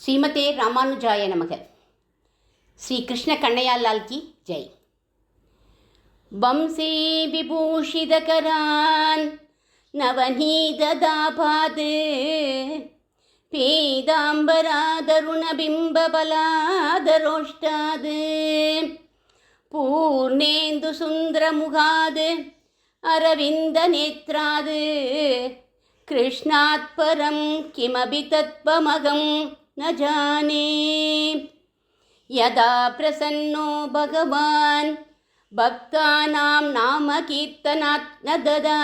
ஸ்ரீமதே ராமானுஜாய நமக. ஸ்ரீ கிருஷ்ண கண்ணையாலால் கி ஜெய். வம்சே விபூஷிதகரான் நவநீததாபாத் பீதாம்பராதருணபிம்பபலாதரோஷ்டாத் பூர்ணேந்து சுந்தரமுகாத் அரவிந்த நேத்ராத் கிருஷ்ணாத் பரம் கிமபி தத்வமகம் न जाने यदा प्रसन्नो भगवान् भक्तानां नाम कीर्तनात् न ददा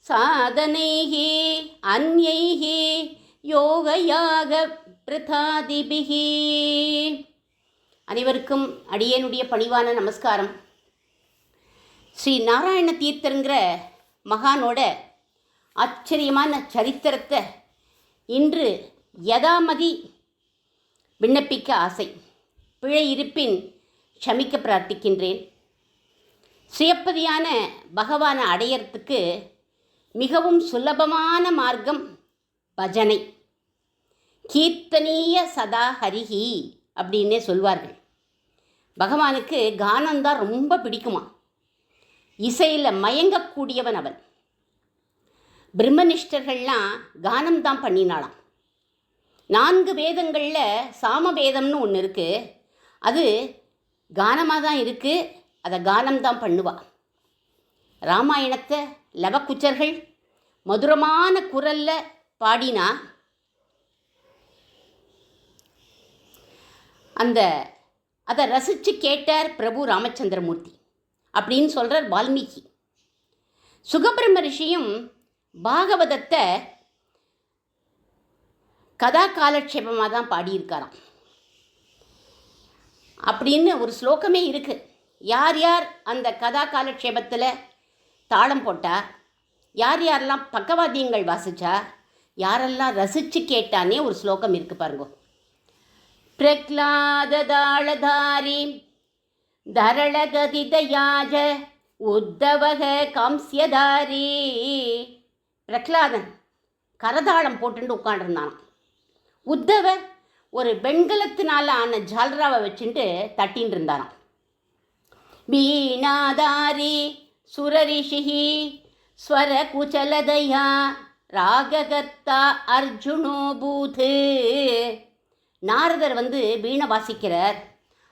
साधनैः अन्यैः யோகயாக பிரதாதிபிஹி. அனைவருக்கும் அடியேனுடைய பணிவான நமஸ்காரம். ஸ்ரீ நாராயண தீர்த்தருங்கிற மகானோட ஆச்சரியமான சரித்திரத்தை இன்று யதாமதி விண்ணப்பிக்க ஆசை. பிழை இருப்பின் க்ஷமிக்க பிரார்த்திக்கின்றேன். சுயப்பதியான பகவானை அடையறதுக்கு மிகவும் சுலபமான மார்க்கம் பஜனை. கீர்த்தனீய சதா ஹரிஹி அப்படின்னே சொல்வார்கள். பகவானுக்கு கானந்தான் ரொம்ப பிடிக்குமா. இசையில் மயங்கக்கூடியவன் அவன். பிரம்மனிஷ்டர்கள்லாம் கானம்தான் பண்ணினாலாம். 4 வேதங்களில் சாமவேதம்னு ஒன்று இருக்குது. அது கானமாக தான் இருக்குது. அதை கானம்தான் பண்ணுவா. ராமாயணத்தை லவக்குச்சர்கள் மதுரமான குரலில் பாடினா அதை ரசித்து கேட்டார் பிரபு ராமச்சந்திரமூர்த்தி அப்படின்னு சொல்கிறார் வால்மீகி. சுகபிரம்ம ரிஷியும் பாகவதத்தை கதா காலட்சேபமாக தான் பாடியிருக்காராம் அப்படின்னு ஒரு ஸ்லோகமே இருக்குது. யார் யார் அந்த கதா காலட்சேபத்தில் தாளம் போட்டா, யார் யாரெல்லாம் பக்கவாத்தியங்கள் வாசிச்சா, யாரெல்லாம் ரசித்து கேட்டானே ஒரு ஸ்லோகம் இருக்குது பாருங்க. பிரக்லாதாளதாரி தரளகதிதயாஜ உத்தவக காம்சியதாரி. பிரக்லாதன் கரதாளம் போட்டுட்டு உட்காண்டிருந்தான். உத்தவர் ஒரு வெண்கலத்தினால ஆன ஜால்ராவை வச்சுட்டு தட்டின்னு இருந்தாராம். வீணாதாரி சுரரிஷிஹி ஸ்வர குச்சலதயா ராககர்த்தா அர்ஜுனோ பூது. நாரதர் வீணை வாசிக்கிறார்.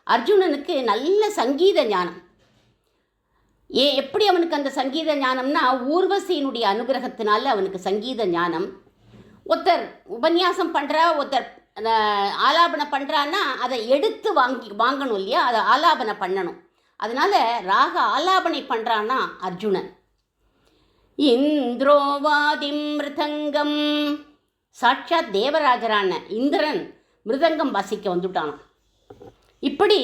அர்ஜுனனுக்கு நல்ல சங்கீத ஞானம். எப்படி அவனுக்கு அந்த சங்கீத ஞானம்னா, ஊர்வசியினுடைய அனுகிரகத்தினால அவனுக்கு சங்கீத ஞானம். ஒருத்தர் உபன்யாசம் பண்ணுறா, ஒருத்தர் ஆலாபனை பண்ணுறான்னா அதை எடுத்து வாங்கணும் இல்லையா, அதை ஆலாபனை பண்ணணும். அதனால் ராக ஆலாபனை பண்ணுறான்னா அர்ஜுனன். இந்திரோவாதிம் மிருதங்கம். சாட்சாத் தேவராஜரான இந்திரன் மிருதங்கம் வாசிக்க வந்துட்டானான். இப்படி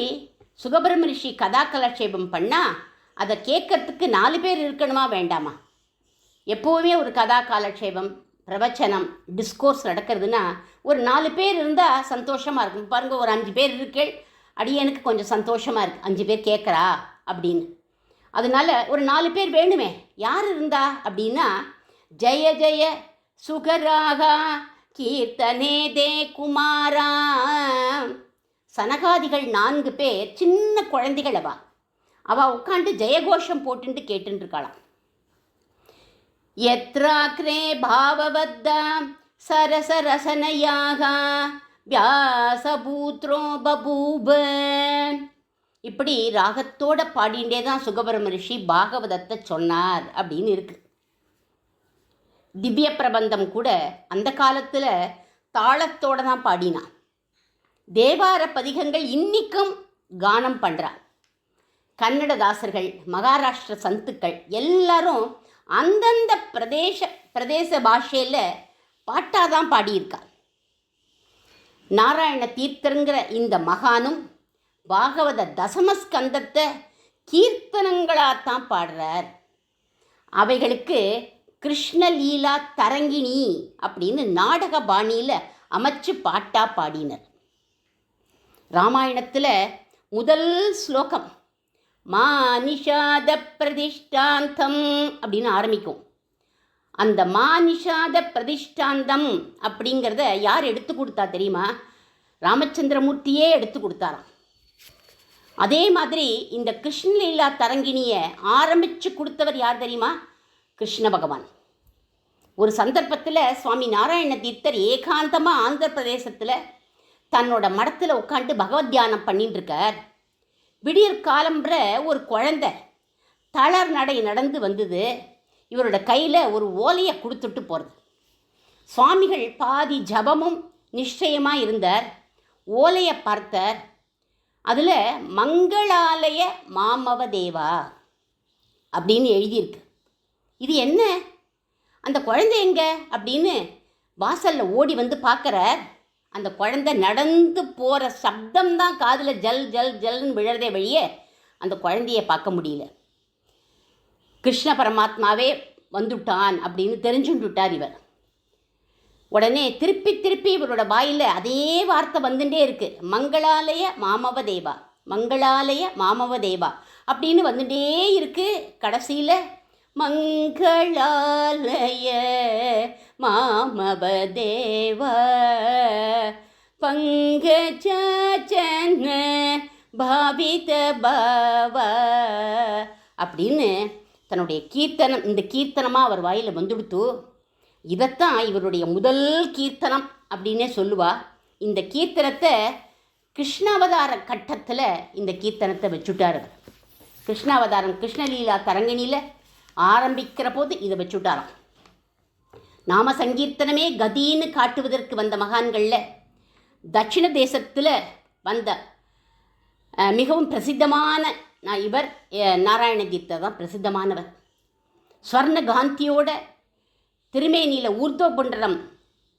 சுகபிரம்ம ரிஷி கதா கலட்சேபம் பண்ணால் அதை கேட்கறதுக்கு 4 பேர் இருக்கணுமா வேண்டாமா? எப்போவுமே ஒரு கதா காலட்சேபம், பிரவச்சனம், டிஸ்கோர்ஸ் நடக்கிறதுனா ஒரு 4 பேர் இருந்தால் சந்தோஷமாக இருக்கும். பாருங்கள், ஒரு 5 பேர் இருக்கே, அடியனுக்கு கொஞ்சம் சந்தோஷமாக இருக்குது, 5 பேர் கேட்குறா அப்படின்னு. அதனால ஒரு 4 பேர் வேணுமே. யார் இருந்தா அப்படின்னா, ஜெய ஜெய சுகராகா கீர்த்தனே தே குமாரா. சனகாதிகள் 4 பேர் சின்ன குழந்தைகள். அவள் உட்காந்து ஜெயகோஷம் போட்டுட்டு கேட்டுருக்காளாம். யத்ராக்ரே பாவவத்தா சரசரசனயாக வியாசபூத்ரோ பபூப. இப்படி ராகத்தோட பாடிண்டே தான் சுகபிரம்ம ரிஷி பாகவதத்தை சொன்னார் அப்படின்னு இருக்கு. திவ்ய பிரபந்தம் கூட அந்த காலத்தில் தாளத்தோடு தான் பாடினான். தேவார பதிகங்கள் இன்னிக்கும் கானம் பண்ணுறான். கன்னடதாசர்கள், மகாராஷ்டிர சந்துக்கள் எல்லாரும் அந்தந்த பிரதேச பாஷையில் பாட்டாக தான் பாடியிருக்கார். நாராயண தீர்த்தருங்கிற இந்த மகானும் பாகவத தசமஸ்கந்தத்தை கீர்த்தனங்களாகத்தான் பாடுறார். அவைகளுக்கு கிருஷ்ணலீலா தரங்கிணி அப்படின்னு நாடக பாணியில் அமைச்சு பாட்டாக பாடினர். ராமாயணத்தில் முதல் ஸ்லோகம் மா நிஷாத பிரதிஷ்டாந்தம் அப்படின்னு ஆரம்பிக்கும். அந்த மானிஷாத பிரதிஷ்டாந்தம் அப்படிங்கிறத யார் எடுத்து கொடுத்தா தெரியுமா? ராமச்சந்திரமூர்த்தியே எடுத்து கொடுத்தாராம். அதே மாதிரி இந்த கிருஷ்ணலீலா தரங்கிணியை ஆரம்பித்து கொடுத்தவர் யார் தெரியுமா? கிருஷ்ண பகவான். ஒரு சந்தர்ப்பத்தில் சுவாமி நாராயண தீர்த்தர் ஏகாந்தமாக ஆந்திர பிரதேசத்தில் தன்னோட மடத்தில் உட்காந்து பகவத் தியானம் பண்ணிட்டு இருக்கார். விடியற் காலம்புற ஒரு குழந்தை தளர் நடை நடந்து வந்தது. இவரோட கையில் ஒரு ஓலையை கொடுத்துட்டு போகிறது. சுவாமிகள் பாதி ஜபமும் நிச்சயமாக இருந்தார். ஓலையை பார்த்தார். அதில் மங்களாலய மாமவ தேவா அப்படின்னு எழுதியிருக்கு. இது என்ன? அந்த குழந்தை எங்க அப்படின்னு வாசலில் ஓடி வந்து பார்க்குறார். அந்த குழந்தை நடந்து போகிற சப்தம்தான் காதில் ஜல் ஜல் ஜல்னு விழறதே வழியே அந்த குழந்தையை பார்க்க முடியல. கிருஷ்ண பரமாத்மாவே வந்துட்டான் அப்படின்னு தெரிஞ்சுட்டுட்டார் இவர். உடனே திருப்பி திருப்பி இவரோட வாயில் அதே வார்த்தை வந்துட்டே இருக்கு. மங்களாலய மாமவ தேவா, மங்களாலய மாமவ தேவா அப்படின்னு வந்துட்டே இருக்கு. கடைசியில் மங்களாலய மாமவ தேவா பங்கஜன பாவித பாவா அப்படின்னு தன்னுடைய கீர்த்தனம், இந்த கீர்த்தனமாக அவர் வாயில் வந்துடுத்து. இதைத்தான் இவருடைய முதல் கீர்த்தனம் அப்படின்னே சொல்லுவா. இந்த கீர்த்தனத்தை கிருஷ்ணாவதார கட்டத்தில் இந்த கீர்த்தனத்தை வச்சுட்டார். கிருஷ்ணாவதாரம் கிருஷ்ணலீலா தரங்கிணியில் ஆரம்பிக்கிற போது இதை வச்சுட்டாராம். நாம சங்கீர்த்தனமே கதின்னு காட்டுவதற்கு வந்த மகான்களில் தட்சிண தேசத்தில் வந்த மிகவும் பிரசித்தமான இவர் நாராயண தீர்த்தர் தான் பிரசித்தமானவர். ஸ்வர்ண காந்தியோட திருமேனியில் ஊர்தோ புண்டரம்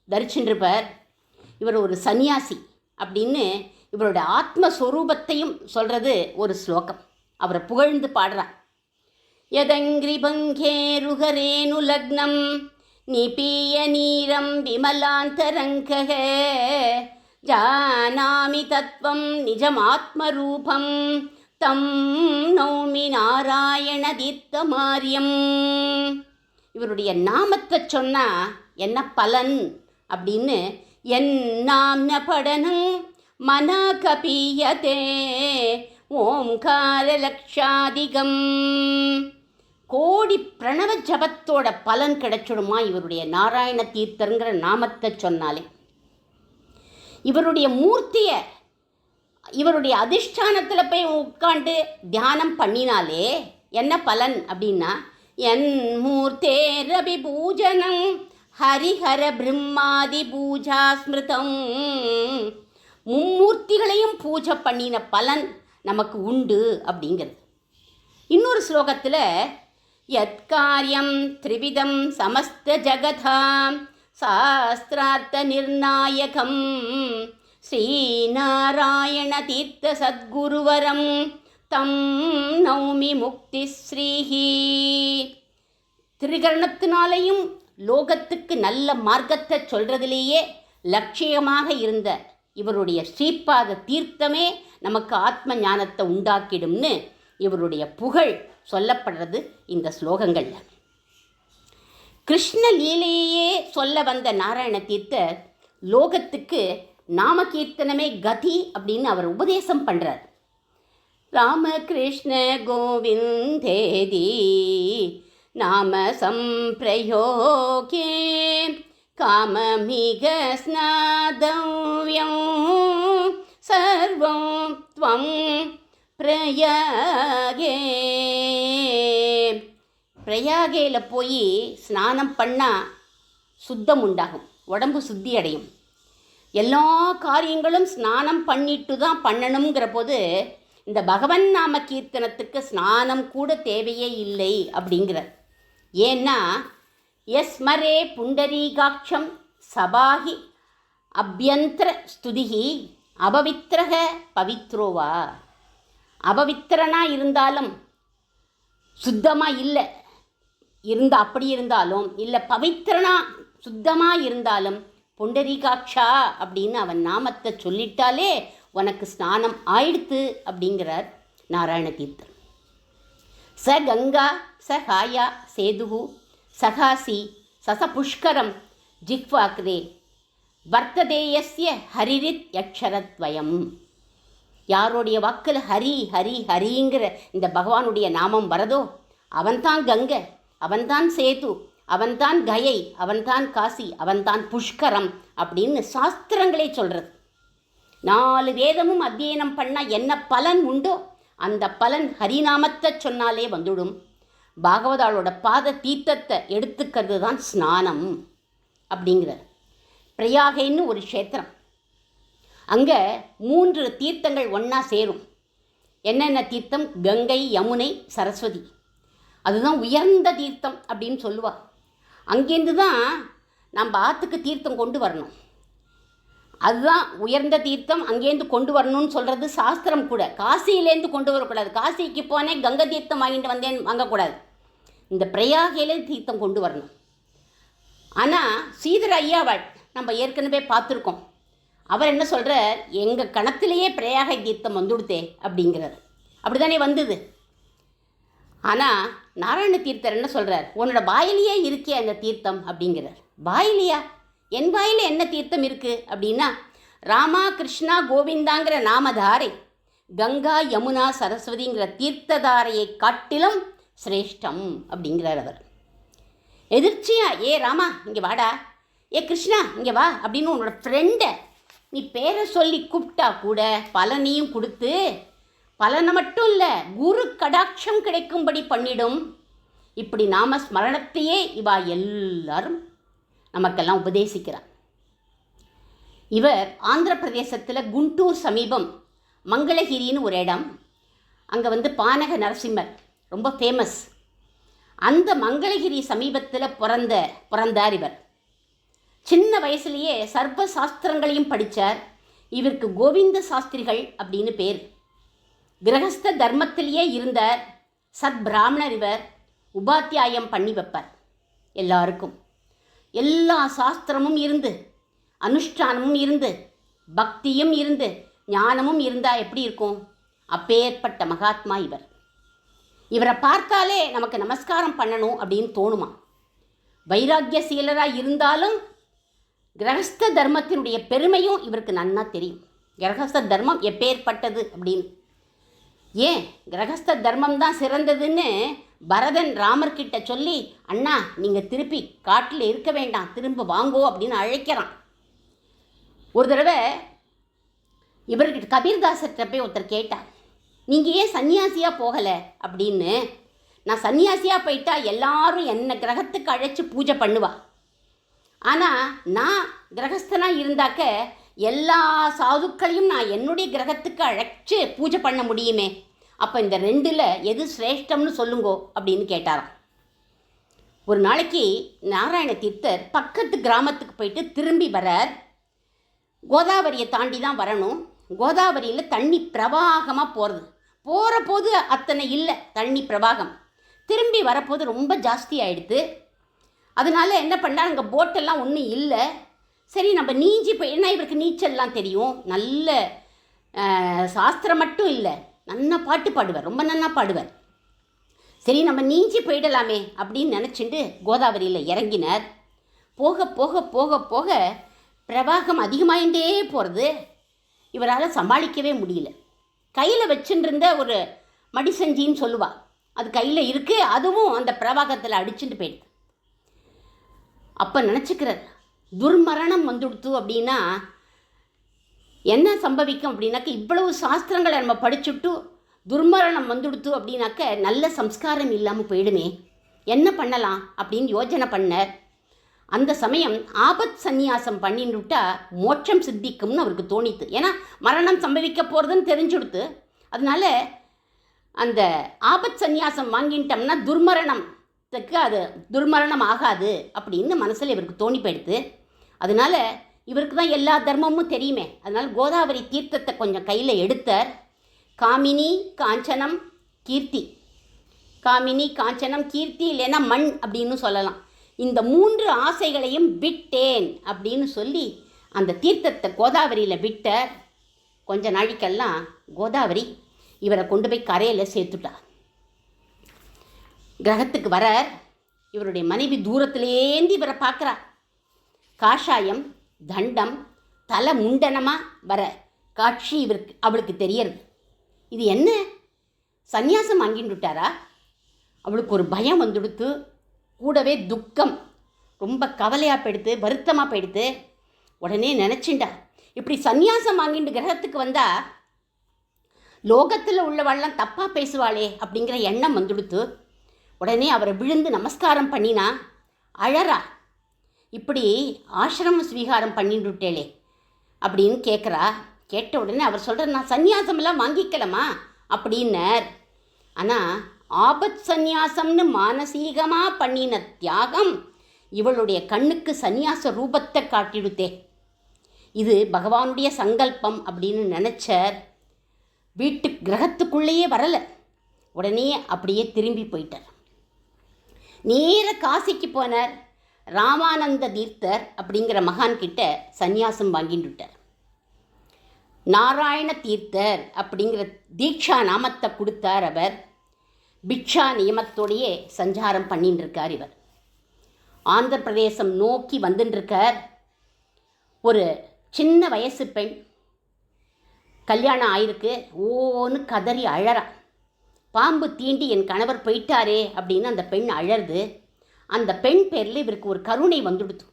தரிச்சுருப்பார். இவர் ஒரு சன்னியாசி அப்படின்னு இவரோட ஆத்மஸ்வரூபத்தையும் சொல்கிறது ஒரு ஸ்லோகம். அவரை புகழ்ந்து பாடுறார். யதங்கிரி பங்கேருகரேனு லக்னம் நிபீய நீரம் விமலாந்தரங்கக ஜானாமி தத்வம் நிஜமாத்மரூபம் தம் நௌமி நாராயண தீர்த்தமாரியம். இவருடைய நாமத்தை சொன்னால் என்ன பலன் அப்படின்னு, என் நாம்ன படனம் மன கபீயதே ஓம்கார லக்ஷாதிகம். கோடி பிரணவ ஜபத்தோட பலன் கிடைச்சிடுமா இவருடைய நாராயண தீர்த்தங்கிற நாமத்தை சொன்னாலே. இவருடைய மூர்த்தியை இவருடைய அதிஷ்டானத்தில் போய் உட்காந்து தியானம் பண்ணினாலே என்ன பலன் அப்படின்னா, என் மூர்த்தே ரவி பூஜனம் ஹரிஹர பிரம்மாதி பூஜா ஸ்மிருதம். மும்மூர்த்திகளையும் பூஜை பண்ணின பலன் நமக்கு உண்டு அப்படிங்கிறது. இன்னொரு ஸ்லோகத்தில் யத்காரியம் த்ரிவிதம் சமஸ்த ஜகதாம் சாஸ்திரார்த்த நிர்ணாயகம் ஸ்ரீநாராயண தீர்த்த சத்குருவரம் தம் நௌமி முக்தி ஸ்ரீஹி. திரிகரணத்தினாலேயும் லோகத்துக்கு நல்ல மார்க்கத்தை சொல்கிறதிலேயே லட்சியமாக இருந்த இவருடைய ஸ்ரீபாத தீர்த்தமே நமக்கு ஆத்ம ஞானத்தை உண்டாக்கிடும்னு இவருடைய புகழ் சொல்லப்படுறது இந்த ஸ்லோகங்களில். கிருஷ்ண லீலையே சொல்ல வந்த நாராயண தீர்த்தர் லோகத்துக்கு நாம கீர்த்தனமே கதி அப்படின்னு அவர் உபதேசம் பண்ணுறார். ராமகிருஷ்ண கோவிந்தேதி நாம சம்பிரயோகே காமமிக ஸ்நாதவ்யம் சர்வம் த்வம் பிரயாகே. பிரயாகேயில் போய் ஸ்நானம் பண்ணால் சுத்தம் உண்டாகும், உடம்பு சுத்தி அடையும். எல்லா காரியங்களும் ஸ்நானம் பண்ணிட்டு தான் பண்ணணுங்கிற போது இந்த பகவன் நாம கீர்த்தனத்துக்கு ஸ்நானம் கூட தேவையே இல்லை அப்படிங்கிறார். ஏன்னா யஸ்மரே புண்டரீகாட்சம் சபாகி அபியந்திர ஸ்துதிகி அபவித்திரக பவித்ரோவா. அபவித்திரனாக இருந்தாலும் சுத்தமாக இல்லை அப்படி இருந்தாலும் இல்லை பவித்திரனா சுத்தமாக இருந்தாலும் புண்டரீகாட்சா அப்படின்னு அவன் நாமத்தை சொல்லிட்டாலே உனக்கு ஸ்நானம் ஆயிடுத்து அப்படிங்கிறார் நாராயண தீர்த்தர். ச கங்கா ச ஹாயா சேதுகு சகாசி சசபுஷ்கரம் ஜிஹ்வாக்ரே வர்த்ததேயஸ்ய ஹரிரித் யக்ஷரத்வயம். யாருடைய வாக்கில் ஹரி ஹரி ஹரிங்கிற இந்த பகவானுடைய நாமம் வரதோ அவன்தான் கங்கை, அவன்தான் சேது, அவன்தான் கயை, அவன்தான் காசி, அவன்தான் புஷ்கரம் அப்படின்னு சாஸ்திரங்களே சொல்கிறது. 4 வேதமும் அத்தியனம் பண்ணால் என்ன பலன் உண்டோ அந்த பலன் ஹரிநாமத்தை சொன்னாலே வந்துடும். பாகவதாளோட பாத தீர்த்தத்தை எடுத்துக்கிறது தான் ஸ்நானம் அப்படிங்கிறார். பிரயாகைன்னு ஒரு க்ஷேத்திரம், அங்கே 3 தீர்த்தங்கள் ஒன்றா சேரும். என்னென்ன தீர்த்தம்? கங்கை, யமுனை, சரஸ்வதி. அதுதான் உயர்ந்த தீர்த்தம் அப்படின்னு சொல்லுவாள். அங்கேருந்து தான் நம்ம ஆற்றுக்கு தீர்த்தம் கொண்டு வரணும். அதுதான் உயர்ந்த தீர்த்தம், அங்கேருந்து கொண்டு வரணும்னு சொல்கிறது சாஸ்திரம் கூட. காசியிலேருந்து கொண்டு வரக்கூடாது. காசிக்கு போனேன் கங்கை தீர்த்தம் வாங்கிட்டு வந்தேன் வாங்கக்கூடாது. இந்த பிரயாகையிலேருந்து தீர்த்தம் கொண்டு வரணும். ஆனால் ஸ்ரீதர் ஐயாவாள் நம்ம ஏற்கனவே பார்த்துருக்கோம். அவர் என்ன சொல்கிறார்? எங்கள் கணத்திலேயே பிரயாகை தீர்த்தம் வந்துடுத்தே அப்படிங்கிறார். அப்படி தானே வந்தது. ஆனால் நாராயண தீர்த்தர் என்ன சொல்கிறார்? உன்னோட வாயிலேயே இருக்கே அந்த தீர்த்தம் அப்படிங்கிறார். வாயிலையா? என் வாயில் என்ன தீர்த்தம் இருக்குது அப்படின்னா, ராமா கிருஷ்ணா கோவிந்தாங்கிற நாமதாரை கங்கா யமுனா சரஸ்வதிங்கிற தீர்த்ததாரையை காட்டிலும் சிரேஷ்டம் அப்படிங்கிறார் அவர். எதிர்ச்சியா, ஏ ராமா இங்கே வாடா, ஏ கிருஷ்ணா இங்கே வா அப்படின்னு உன்னோட ஃப்ரெண்டை நீ பேரை சொல்லி கூப்பிட்டா கூட பலனையும் கொடுத்து, பலனை மட்டும் இல்லை குரு கடாட்சம் கிடைக்கும்படி பண்ணிடும். இப்படி நாம ஸ்மரணத்தையே இவா எல்லாரும் நமக்கெல்லாம் உபதேசிக்கிறார். இவர் ஆந்திர பிரதேசத்தில் குண்டூர் சமீபம் மங்களகிரின்னு ஒரு இடம். அங்கே பானக நரசிம்மர் ரொம்ப ஃபேமஸ். அந்த மங்களகிரி சமீபத்தில் பிறந்தார் இவர். சின்ன வயசுலேயே சர்வ சாஸ்திரங்களையும் படித்தார். இவருக்கு கோவிந்த சாஸ்திரிகள் அப்படின்னு பேர். கிரகஸ்த தர்மத்திலேயே இருந்தார். சத் பிராமணர் இவர். உபாத்தியாயம் பண்ணி வைப்பார் எல்லாருக்கும். எல்லா சாஸ்திரமும் இருந்து, அனுஷ்டானமும் இருந்து, பக்தியும் இருந்து, ஞானமும் இருந்தால் எப்படி இருக்கும்? அப்பேற்பட்ட மகாத்மா இவர். இவரை பார்த்தாலே நமக்கு நமஸ்காரம் பண்ணணும் அப்படின்னு தோணுமா. வைராக்கியசீலராக இருந்தாலும் கிரகஸ்த தர்மத்தினுடைய பெருமையும் இவருக்கு நன்னா தெரியும். கிரகஸ்த தர்மம் எப்பேற்பட்டது அப்படின்னு. ஏன் கிரகஸ்த தர்மம் தான் சிறந்ததுன்னு பரதன் ராமர்கிட்ட சொல்லி, அண்ணா நீங்கள் திருப்பி காட்டில் இருக்க வேண்டாம், திரும்ப வாங்கோ அப்படின்னு அழைக்கிறான். ஒரு தடவை இவர்கிட்ட கபீர்தாசர்கிட்ட போய் ஒருத்தர் கேட்டார், நீங்கள் ஏன் சன்னியாசியாக போகலை அப்படின்னு. நான் சன்னியாசியாக போயிட்டா எல்லாரும் என்னை கிரகத்துக்கு அழைச்சி பூஜை பண்ணுவா. ஆனால் நான் கிரகஸ்தனாக இருந்தாக்க எல்லா சாதுக்களையும் நான் என்னுடைய கிரகத்துக்கு அழைச்சி பூஜை பண்ண முடியுமே. அப்போ இந்த 2ல் எது சிரேஷ்டம்னு சொல்லுங்கோ அப்படின்னு கேட்டாராம். ஒரு நாளைக்கு நாராயண தீர்த்தர் பக்கத்து கிராமத்துக்கு போயிட்டு திரும்பி வரார். கோதாவரியை தாண்டி தான் வரணும். கோதாவரியில் தண்ணி பிரவாகமாக போகிற போது அத்தனை இல்லை தண்ணி பிரவாகம். திரும்பி வரப்போது ரொம்ப ஜாஸ்தி ஆகிடுது. அதனால என்ன பண்ணால் அங்கே போட்டெல்லாம் ஒன்றும் இல்லை. சரி நம்ம நீஞ்சி போய், ஏன்னா இவருக்கு நீச்சல்லாம் தெரியும், நல்ல சாஸ்திரம் மட்டும் இல்லை, நன்னா பாட்டு பாடுவார், ரொம்ப நன்னா பாடுவார். சரி நம்ம நீஞ்சி போயிடலாமே அப்படின்னு நினச்சிட்டு கோதாவரியில் இறங்கினார். போக போக போக போக பிரவாகம் அதிகமாகிட்டே போகிறது. இவரால் சமாளிக்கவே முடியல. கையில் வச்சுருந்த ஒரு மடிசஞ்சின்னு சொல்லுவாள், அது கையில் இருக்குது. அதுவும் அந்த பிரவாகத்தில் அடிச்சுட்டு போயிடுது. அப்போ நினச்சிக்கிறார், துர்மரணம் வந்துடுத்து அப்படின்னா என்ன சம்பவிக்கும் அப்படின்னாக்க, இவ்வளவு சாஸ்திரங்களை நம்ம படிச்சுட்டு துர்மரணம் வந்துடுத்து அப்படின்னாக்க நல்ல சம்ஸ்காரம் இல்லாமல் போயிடுமே, என்ன பண்ணலாம் அப்படின்னு யோஜனை பண்ணார். அந்த சமயம் ஆபத் சந்நியாசம் பண்ணிட்டுட்டா மோட்சம் சித்திக்கும்னு அவருக்கு தோணித்து. ஏன்னா மரணம் சம்பவிக்க போகிறதுன்னு தெரிஞ்சுடுத்து. அதனால அந்த ஆபத் சந்நியாசம் வாங்கிட்டோம்னா துர்மரணத்துக்கு அது துர்மரணம் ஆகாது அப்படின்னு மனசில் இவருக்கு தோணி போயிடுது. அதனால் இவருக்கு தான் எல்லா தர்மமும் தெரியுமே. அதனால் கோதாவரி தீர்த்தத்தை கொஞ்சம் கையில் எடுத்தார். காமினி காஞ்சனம் கீர்த்தி, காமினி காஞ்சனம் கீர்த்தி இல்லைன்னா மண் அப்படின்னு சொல்லலாம். இந்த 3 ஆசைகளையும் விட்டேன் அப்படின்னு சொல்லி அந்த தீர்த்தத்தை கோதாவரியில் விட்டார். கொஞ்ச நாளைக்கெல்லாம் கோதாவரி இவரை கொண்டு போய் கரையில் சேர்த்துட்டார். கிரகத்துக்கு வரார். இவருடைய மனைவி தூரத்திலேந்து இவரை பார்க்குறா. காஷாயம், தண்டம், தலை முண்டனமாக வர காட்சி அவளுக்கு தெரியறது. இது என்ன, சந்நியாசம் வாங்கிட்டுட்டாரா? அவளுக்கு ஒரு பயம் வந்துடுத்து, கூடவே துக்கம், ரொம்ப கவலையாக போயிடுத்து, வருத்தமாக போயிடுத்து. உடனே நினச்சிண்டா, இப்படி சந்நியாசம் வாங்கிட்டு கிரகத்துக்கு வந்தால் லோகத்தில் உள்ளவாள்லாம் தப்பாக பேசுவாளே அப்படிங்கிற எண்ணம் வந்துடுத்து. உடனே அவரை விழுந்து நமஸ்காரம் பண்ணினா, அழறா. இப்படி ஆசிரம ஸ்வீகாரம் பண்ணிட்டுட்டேளே அப்படின்னு கேட்குறா. கேட்ட உடனே அவர் சொல்கிற, நான் சந்நியாசமெல்லாம் வாங்கிக்கலாமா அப்படின்னார். ஆனால் ஆபத் சந்நியாசம்னு மானசீகமாக பண்ணின தியாகம் இவளுடைய கண்ணுக்கு சந்நியாச ரூபத்தை காட்டிடுத்தே. இது பகவானுடைய சங்கல்பம் அப்படின்னு நினச்சார். வீட்டு கிரகத்துக்குள்ளேயே வரலை. உடனே அப்படியே திரும்பி போயிட்டார். நேர காசிக்கு போனார். ராமானந்த தீர்த்தர் அப்படிங்கிற மகான்கிட்ட சந்நியாசம் வாங்கிட்டுட்டார். நாராயண தீர்த்தர் அப்படிங்கிற தீட்சா நாமத்தை கொடுத்தார் அவர். பிக்ஷா நியமத்தோடையே சஞ்சாரம் பண்ணின்னு இருக்கார் இவர். ஆந்திர பிரதேசம் நோக்கி வந்துட்டுருக்கார். ஒரு சின்ன வயசு பெண், கல்யாணம் ஆயிருக்கு, ஓன்னு கதறி அழறா. பாம்பு தீண்டி என் கணவர் போயிட்டாரே அப்படின்னு அந்த பெண் அழறது. அந்த பெண் பேரில் இவருக்கு ஒரு கருணை வந்துடுத்து.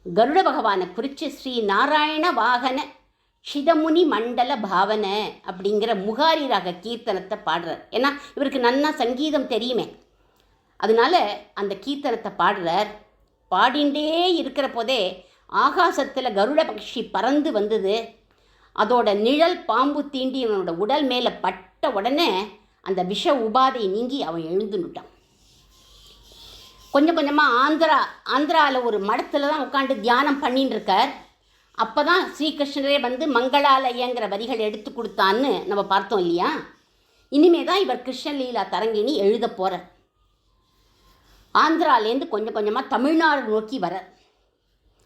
கருட பகவானை குறித்து ஸ்ரீ நாராயண வாகன சிதமுனி மண்டல பாவன அப்படிங்கிற முகாரி ராக கீர்த்தனத்தை பாடுறார். ஏன்னா இவருக்கு நன்னா சங்கீதம் தெரியுமே, அதனால அந்த கீர்த்தனத்தை பாடுறார். பாடிண்டே இருக்கிற போதே ஆகாசத்தில் கருட பக்ஷி பறந்து வந்தது. அதோட நிழல் பாம்பு தீண்டி அவனோட உடல் மேலே பட்ட உடனே அந்த விஷ உபாதை நீங்கி அவன் எழுந்துட்டான். கொஞ்சம் கொஞ்சமாக ஆந்திராவில் ஒரு மடத்தில் தான் உட்காந்து தியானம் பண்ணின்னு இருக்கார். அப்போ தான் ஸ்ரீகிருஷ்ணரே வந்து மங்களாலயங்கிற வரிகள் எடுத்து கொடுத்தான்னு நம்ம பார்த்தோம் இல்லையா. இனிமே தான் இவர் கிருஷ்ணலீலா தரங்கிணி எழுத போகிறார். ஆந்திராலேருந்து கொஞ்சம் கொஞ்சமாக தமிழ்நாடு நோக்கி வர.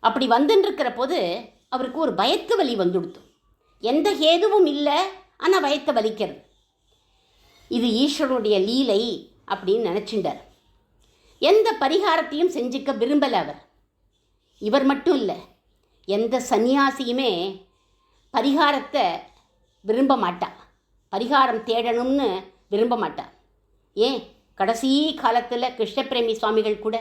அப்படி வந்துட்டுருக்கிற போது அவருக்கு ஒரு வயத்து வலி வந்துடுத்து. எந்த ஹேதுவும் இல்லை, ஆனால் வயத்தை வலிக்கிறது. இது ஈஸ்வரனுடைய லீலை அப்படின்னு நினச்சிண்டார். எந்த பரிகாரத்தையும் செஞ்சுக்க விரும்பலை அவர். இவர் மட்டும் இல்லை, எந்த சன்னியாசியுமே பரிகாரத்தை விரும்ப மாட்டா, பரிகாரம் தேடணும்னு விரும்ப மாட்டா. ஏன், கடைசி காலத்தில் கிருஷ்ணபிரேமி சுவாமிகள் கூட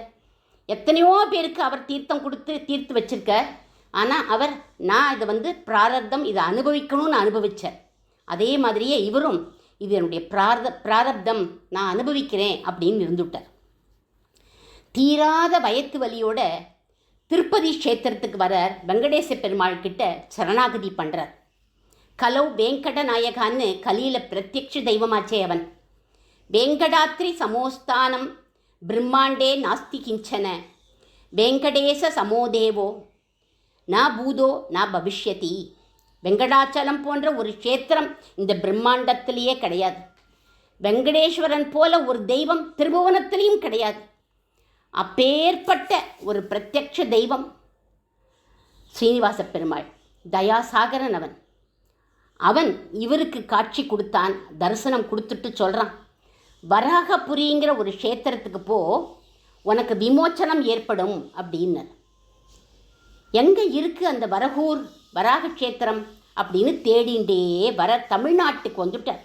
எத்தனையோ பேருக்கு அவர் தீர்த்தம் கொடுத்து தீர்த்து வச்சிருக்கார். ஆனால் அவர், நான் இதை வந்து பிராரப்தம், இதை அனுபவிக்கணும்னு அனுபவித்தார். அதே மாதிரியே இவரும், இது என்னுடைய பிராரப்தம், நான் அனுபவிக்கிறேன் அப்படின்னு இருந்துவிட்டார். தீராத வயத்து வலியோட திருப்பதி க்ஷேத்திரத்துக்கு வரார். வெங்கடேச பெருமாள் கிட்ட சரணாகதி பண்ணுறார். கலௌ வெங்கட நாயகான்னு கலியில் பிரத்யக்ஷ தெய்வமாச்சே அவன். வெங்கடாத்ரி சமோஸ்தானம் பிரம்மாண்டே நாஸ்தி கிஞ்சன, வெங்கடேச சமோதேவோ நா பூதோ நா பவிஷ்யதி. வெங்கடாச்சலம் போன்ற ஒரு க்ஷேத்திரம் இந்த பிரம்மாண்டத்திலேயே கிடையாது. வெங்கடேஸ்வரன் போல ஒரு தெய்வம் திருபுவனத்திலையும் கிடையாது. அப்பேற்பட்ட ஒரு பிரத்யக்ஷ தெய்வம் ஸ்ரீனிவாச பெருமாள், தயாசாகரன் அவன். அவன் இவருக்கு காட்சி கொடுத்தான், தரிசனம் கொடுத்துட்டு சொல்கிறான், வராகபுரிங்கிற ஒரு க்ஷேத்திரத்துக்கு போ, உனக்கு விமோச்சனம் ஏற்படும் அப்படின்னு. எங்கே இருக்குது அந்த வராக க்ஷேத்திரம் அப்படின்னு தேடிண்டே வர தமிழ்நாட்டுக்கு வந்துட்டார்.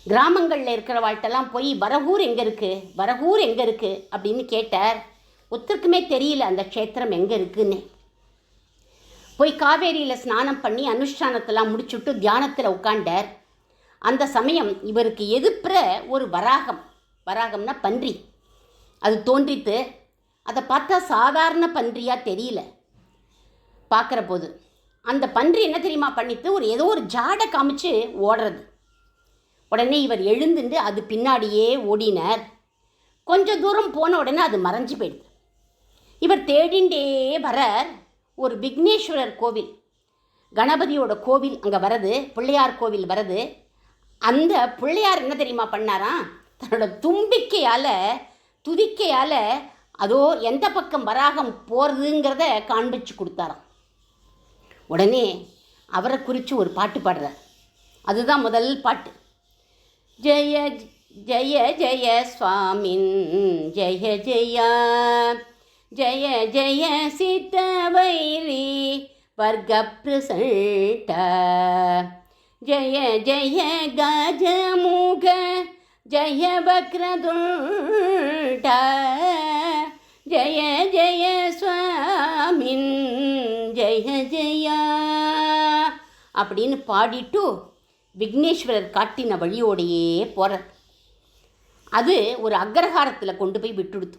கிராமங்களில் இருக்கிறவாழ்கிட்டலாம் போய் வரகூர் எங்கே இருக்குது அப்படின்னு கேட்டார். ஒருத்தருக்குமே தெரியல அந்த க்ஷேத்திரம் எங்கே இருக்குன்னு. போய் காவேரியில் ஸ்நானம் பண்ணி அனுஷ்டானத்தெல்லாம் முடிச்சுட்டு தியானத்தில் உட்காண்டார். அந்த சமயம் இவருக்கு எதிர்ப்புற ஒரு வராகம்னா பன்றி, அது தோன்றித்து. அதை பார்த்தா சாதாரண பன்றியாக தெரியல. பார்க்குற போது அந்த பன்றி என்ன தெரியுமா பண்ணித்து, ஏதோ ஒரு ஜாடை காமிச்சு ஓடுறது. உடனே இவர் எழுந்துட்டு அது பின்னாடியே ஓடினார். கொஞ்சம் தூரம் போன உடனே அது மறைஞ்சு போயிடுது. இவர் தேடிண்டே வர ஒரு விக்னேஸ்வரர் கோவில், கணபதியோட கோவில் அங்கே வரது, பிள்ளையார் கோவில் வரது. அந்த பிள்ளையார் என்ன தெரியுமா பண்ணாராம், தன்னோட துதிக்கையால் அதோ எந்த பக்கம் வராகம் போகிறதுங்கிறத காண்பிச்சு கொடுத்தாராம். உடனே அவரை குறித்து ஒரு பாட்டு பாடுறார். அதுதான் முதல் பாட்டு. ஜெய ஜய ஜய சுவாமின் ஜய ஜயா ஜய ஜய சித்தவைரி வர்க்கப்ரசண்ட ஜய ஜய கஜமுக ஜய வக்ரதுண்ட ஜய ஜய சுவாமின் ஜய ஜயா அப்படின்னு பாடிட்டு விக்னேஸ்வரர் காட்டின வழியோடையே போகிறார். அது ஒரு அக்ரஹாரத்தில் கொண்டு போய் விட்டுடுத்து.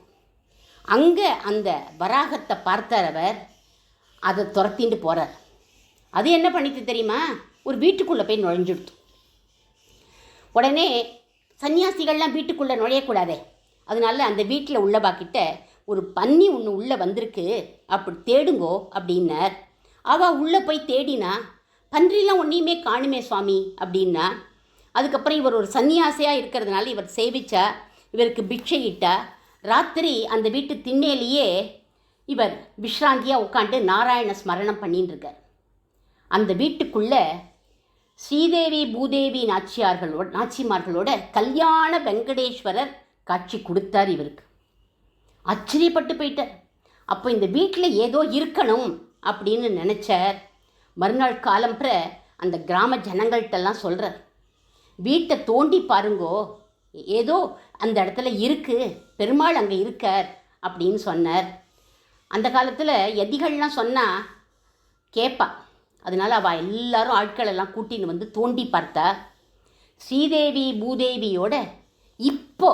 அங்கே அந்த வராகத்தை பார்த்தார் அவர். அதை துரத்திட்டு போகிறார். அது என்ன பண்ணிட்டு தெரியுமா, ஒரு வீட்டுக்குள்ளே போய் நுழைஞ்சுடுத்து. உடனே சன்னியாசிகள்லாம் வீட்டுக்குள்ளே நுழையக்கூடாதே, அதனால அந்த வீட்டில் உள்ளவாக்கிட்ட ஒரு பன்னி ஒன்று உள்ளே வந்திருக்கு, அப்படி தேடுங்கோ அப்படின்னார். அவள் உள்ளே போய் தேடினா பன்றிலாம் ஒன்றையுமே காணுமே சுவாமி அப்படின்னா. அதுக்கப்புறம் இவர் ஒரு சன்னியாசியாக இருக்கிறதுனால இவர் சேவிச்சா, இவருக்கு பிக்ஷையிட்டா. ராத்திரி அந்த வீட்டு திண்ணையிலேயே இவர் விஷ்ராந்தியாக உட்காந்து நாராயண ஸ்மரணம் பண்ணின்னு இருக்கார். அந்த வீட்டுக்குள்ளே ஸ்ரீதேவி பூதேவி நாச்சிமார்களோட கல்யாண வெங்கடேஸ்வரர் காட்சி கொடுத்தார் இவருக்கு. ஆச்சரியப்பட்டு போயிட்டார். அப்போ இந்த வீட்டில் ஏதோ இருக்கணும் அப்படின்னு நினச்சார். மறுநாள் காலம்புற அந்த கிராம ஜனங்கள்கிட்டலாம் சொல்கிறார், வீட்டை தோண்டி பாருங்கோ, ஏதோ அந்த இடத்துல இருக்குது, பெருமாள் அங்கே இருக்கார் அப்படின்னு சொன்னார். அந்த காலத்தில் எதிகள்லாம் சொன்னால் கேட்பா. அதனால் அவள் எல்லாரும் ஆட்களெல்லாம் கூட்டின்னு வந்து தோண்டி பார்த்தா ஸ்ரீதேவி பூதேவியோட இப்போ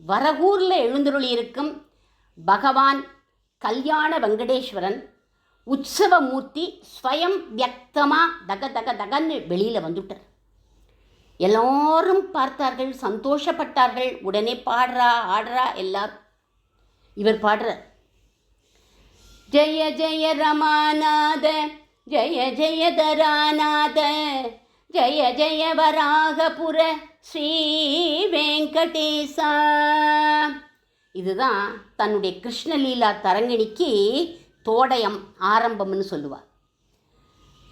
வரகூரில் எழுந்தருளி இருக்கும் பகவான் கல்யாண வெங்கடேஸ்வரன் உற்சவமூர்த்தி ஸ்வயம் வியக்தமாக தக தக தகன்னு வெளியில் வந்துட்டார். எல்லோரும் பார்த்தார்கள், சந்தோஷப்பட்டார்கள். உடனே பாடுறா ஆடுறா எல்லாரும். இவர் பாடுறார், ஜய ஜய ரமாநாத ஜய ஜய தராநாத ஜய ஜய வராகபுர ஸ்ரீ வெங்கடேசா. இதுதான் தன்னுடைய கிருஷ்ணலீலா தரங்கிணிக்கு தோடயம் ஆரம்பம்னு சொல்லுவார்.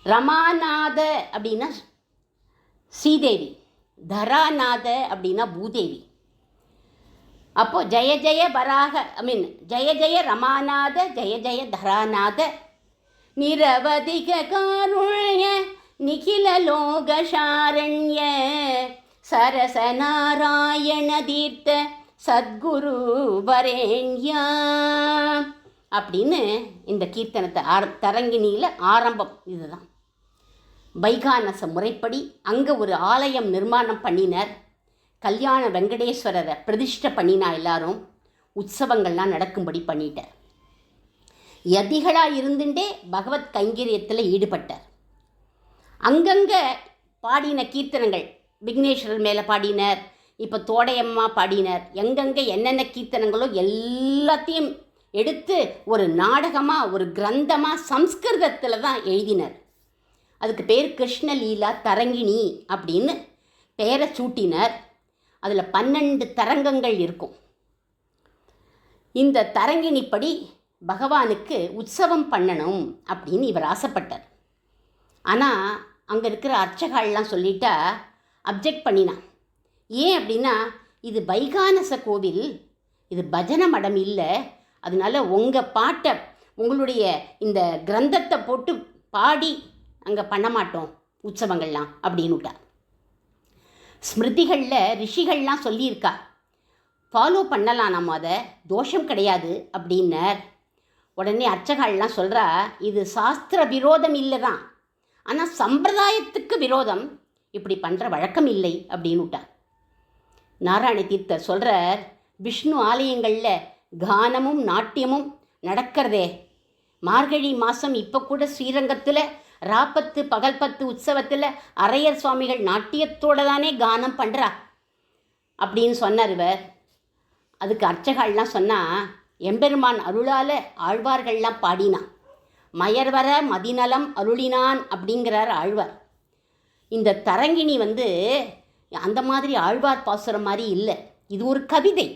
ரமாநாத அப்படின்னா ஸ்ரீதேவி, தராநாத அப்படின்னா பூதேவி. அப்போது ஜய ஜய வராக ஜய ஜய ரமாநாத ஜய ஜய தராநாத நிரவதிக காருண்ய நிகில லோகசாரண்ய சரச நாராயண தீர்த்த சத்குரு வரேண்யா அப்படின்னு இந்த கீர்த்தனத்தை தரங்கிணியில் ஆரம்பம். இதுதான் வைகானச முறைப்படி அங்கே ஒரு ஆலயம் நிர்மாணம் பண்ணினர். கல்யாண வெங்கடேஸ்வரரை பிரதிஷ்டை பண்ணினா எல்லாரும். உற்சவங்கள்லாம் நடக்கும்படி பண்ணிட்டார். யதிகளாக இருந்துட்டே பகவத் கைங்கரியத்தில் ஈடுபட்டார். அங்கங்கே பாடின கீர்த்தனங்கள், விக்னேஸ்வரர் மேலே பாடினர், இப்போ தோடையம்மா பாடினர். எங்கெங்கே என்னென்ன கீர்த்தனங்களோ எல்லாத்தையும் எடுத்து ஒரு நாடகமாக ஒரு கிரந்தமாக சம்ஸ்கிருதத்தில் தான் எழுதினர். அதுக்கு பேர் கிருஷ்ணலீலா தரங்கிணி அப்படின்னு பெயரை சூட்டினர். அதில் 12 தரங்கங்கள் இருக்கும். இந்த தரங்கிணிப்படி பகவானுக்கு உற்சவம் பண்ணணும் அப்படின்னு இவர் ஆசைப்பட்டார். ஆனால் அங்கே இருக்கிற அர்ச்சகாலெலாம் சொல்லிட்டா அப்ஜெக்ட் பண்ணினான். ஏன் அப்படின்னா, இது வைகானச கோவில், இது பஜனை மடம் இல்லை, அதனால் உங்கள் பாட்டை உங்களுடைய இந்த கிரந்தத்தை போட்டு பாடி அங்கே பண்ண மாட்டோம் உற்சவங்கள்லாம் அப்படின்னுட்டா. ஸ்மிருதிகளில் ரிஷிகள்லாம் சொல்லியிருக்கா, ஃபாலோ பண்ணலாம், நம்ம அதை தோஷம் கிடையாது அப்படின்னர். உடனே அர்ச்சகாலெலாம் சொல்கிறா, இது சாஸ்திர விரோதம் இல்லை தான், ஆனால் சம்பிரதாயத்துக்கு விரோதம், இப்படி பண்ணுற வழக்கம் இல்லை அப்படின்னுட்டா. நாராயண தீர்த்தர் சொல்கிறார், விஷ்ணு ஆலயங்களில் கானமும் நாட்டியமும் நடக்கிறதே. மார்கழி மாதம் இப்போ கூட ஸ்ரீரங்கத்தில் ராப்பத்து பகல்பத்து உற்சவத்தில் அரையர் சுவாமிகள் நாட்டியத்தோடு தானே கானம் பண்ணுறா அப்படின்னு சொன்னார் இவர். அதுக்கு அர்ச்சகாலெலாம் சொன்னால், எம்பெருமான் அருளால் ஆழ்வார்கள்லாம் பாடினான், மயர்வர மதிநலம் அருளினான் அப்படிங்கிறார் ஆழ்வார். இந்த தரங்கிணி அந்த மாதிரி ஆழ்வார் பாசுரம் மாதிரி இல்லை, இது ஒரு கவிதை.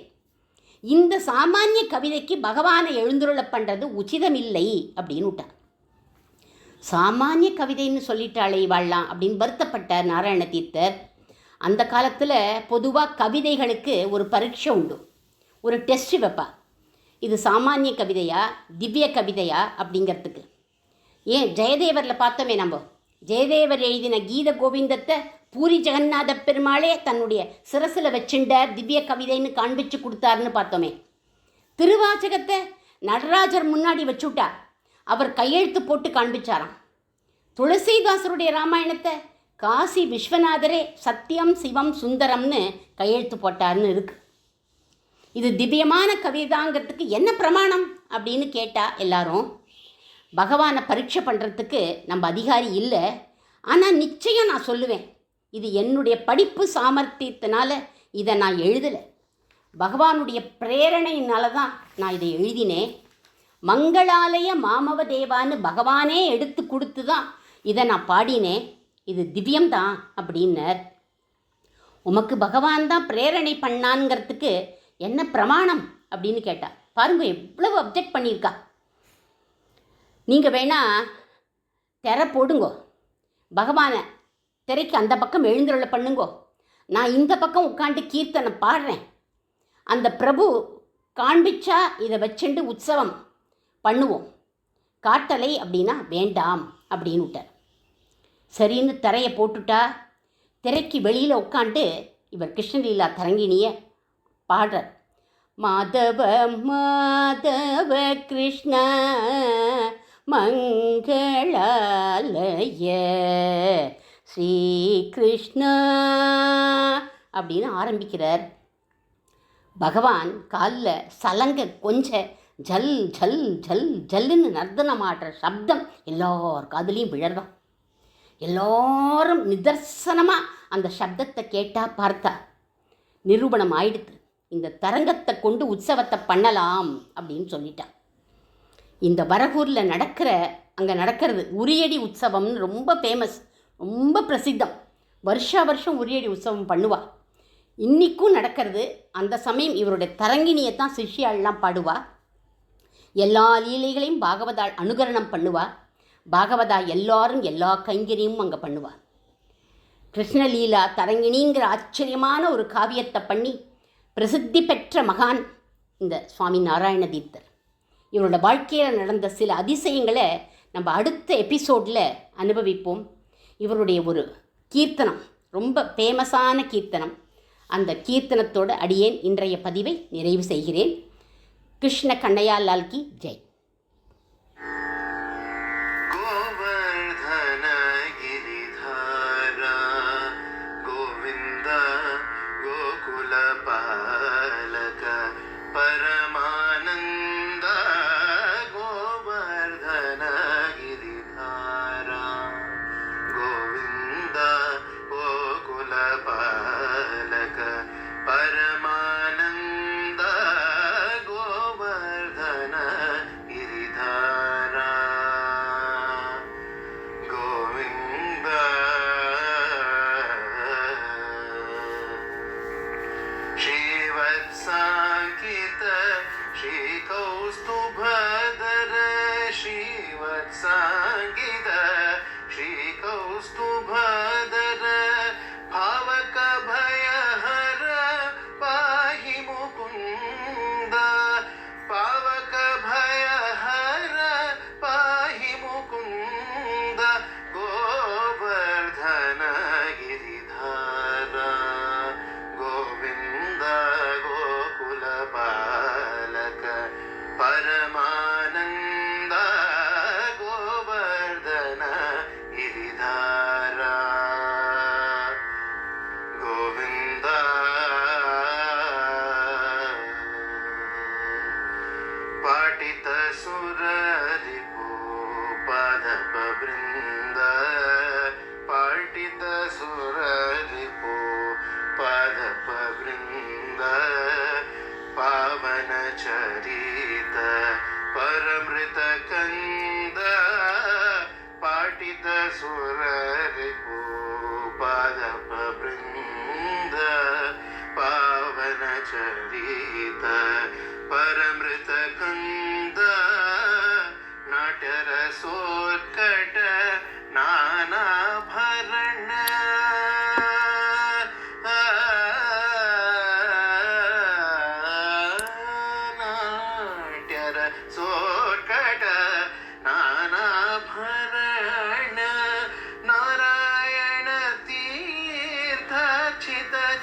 இந்த சாமானிய கவிதைக்கு பகவானை எழுந்துருள பண்ணுறது உச்சிதமில்லை அப்படின்னு விட்டார். சாமானிய கவிதைன்னு சொல்லிட்டாளே வாழலாம் அப்படின்னு வருத்தப்பட்டார் நாராயண தீர்த்தர். அந்த காலத்தில் பொதுவாக கவிதைகளுக்கு ஒரு பரீட்சை உண்டு, ஒரு டெஸ்ட் வைப்பா. இது சாமானிய கவிதையா திவ்ய கவிதையா அப்படிங்கிறதுக்கு. ஏன் ஜெயதேவரில் பார்த்தோமே, நம்ம ஜெயதேவர் எழுதின கீத கோவிந்தத்தை பூரி ஜெகநாத பெருமாளே தன்னுடைய சிரசில் வச்சுண்ட திவ்ய கவிதைன்னு காண்பிச்சு கொடுத்தாருன்னு பார்த்தோமே. திருவாசகத்தை நடராஜர் முன்னாடி வச்சுட்டார், அவர் கையெழுத்து போட்டு காண்பிச்சாராம். துளசிதாசருடைய ராமாயணத்தை காசி விஸ்வநாதரே சத்தியம் சிவம் சுந்தரம்னு கையெழுத்து போட்டார்னு இருக்கு. இது திவ்யமான கவிதாங்கிறதுக்கு என்ன பிரமாணம் அப்படின்னு கேட்டால் எல்லாரும், பகவானை பரீட்சை பண்ணுறதுக்கு நம்ம அதிகாரி இல்லை, ஆனால் நிச்சயம் நான் சொல்லுவேன், இது என்னுடைய படிப்பு சாமர்த்தியத்தினால இதை நான் எழுதலை, பகவானுடைய பிரேரணையினால தான் நான் இதை எழுதினேன். மங்களாலய மாமவ தேவான்னு பகவானே எடுத்து கொடுத்து தான் இதை நான் பாடினேன், இது திவ்யம்தான் அப்படின்னர். உமக்கு பகவான் தான் பிரேரணை பண்ணான்ங்கிறதுக்கு என்ன பிரமாணம் அப்படின்னு கேட்டா. பாருங்க எவ்வளவு அப்ஜெக்ட் பண்ணியிருக்கா. நீங்கள் வேணால் திரை போடுங்கோ, பகவானை திரைக்கு அந்த பக்கம் எழுந்துருளை பண்ணுங்கோ, நான் இந்த பக்கம் உட்காந்து கீர்த்தனை பாடுறேன், அந்த பிரபு காண்பிச்சா இதை வச்சுண்டு உற்சவம் பண்ணுவோம், காட்டலை அப்படின்னா வேண்டாம் அப்படின்னு விட்டார். சரின்னு திரையை போட்டுட்டா. திரைக்கு வெளியில் உட்காந்து இவர் கிருஷ்ணலீலா தரங்கிணியை பாடுறார். மாதவ மாதவ கிருஷ்ண மங்களாலய ஸ்ரீ கிருஷ்ணா அப்படின்னு ஆரம்பிக்கிறார். பகவான் காலில் சலங்க கொஞ்ச ஜல் ஜல் ஜல் ஜல்லுன்னு நர்த்தனம் ஆடுற சப்தம் எல்லார் காதுலேயும் விழறதான். எல்லாரும் நிதர்சனமாக அந்த சப்தத்தை கேட்டால் பார்த்தா நிரூபணம் ஆயிடுது. இந்த தரங்கத்தை கொண்டு உற்சவத்தை பண்ணலாம் அப்படின்னு சொல்லிட்டான். இந்த வரகூரில் அங்கே நடக்கிறது உரியடி உற்சவம்னு ரொம்ப ஃபேமஸ், ரொம்ப பிரசித்தம். வருஷா வருஷம் உரியடி உற்சவம் பண்ணுவா. இன்றைக்கும் நடக்கிறது. அந்த சமயம் இவருடைய தரங்கிணியை தான் சிஷ்யாள்லாம் பாடுவா. எல்லா லீலைகளையும் பாகவதாள் அனுகரணம் பண்ணுவா. பாகவதா எல்லாரும் எல்லா கைங்கரியும் அங்கே பண்ணுவா. கிருஷ்ணலீலா தரங்கிணிங்கிற ஆச்சரியமான ஒரு காவியத்தை பண்ணி பிரசித்தி பெற்ற மகான் இந்த சுவாமி நாராயண தீர்த்தர். இவரோட வாழ்க்கையில் நடந்த சில அதிசயங்களை நம்ம அடுத்த எபிசோடில் அனுபவிப்போம். இவருடைய ஒரு கீர்த்தனம், ரொம்ப ஃபேமஸான கீர்த்தனம், அந்த கீர்த்தனத்தோடு அடியேன் இன்றைய பதிவை நிறைவு செய்கிறேன். கிருஷ்ண கண்ணையா லால் கி ஜெய்.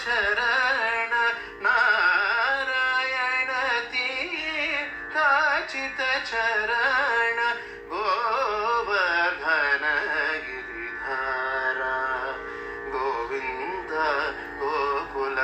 ಚರಣ ನಾರಾಯಣ ತೀರ್ಥಾಚಿತ ಚರಣ ಗೋವರ್ಧನ ಗಿರಿಧಾರ ಗೋವಿಂದ ಗೋಕುಲ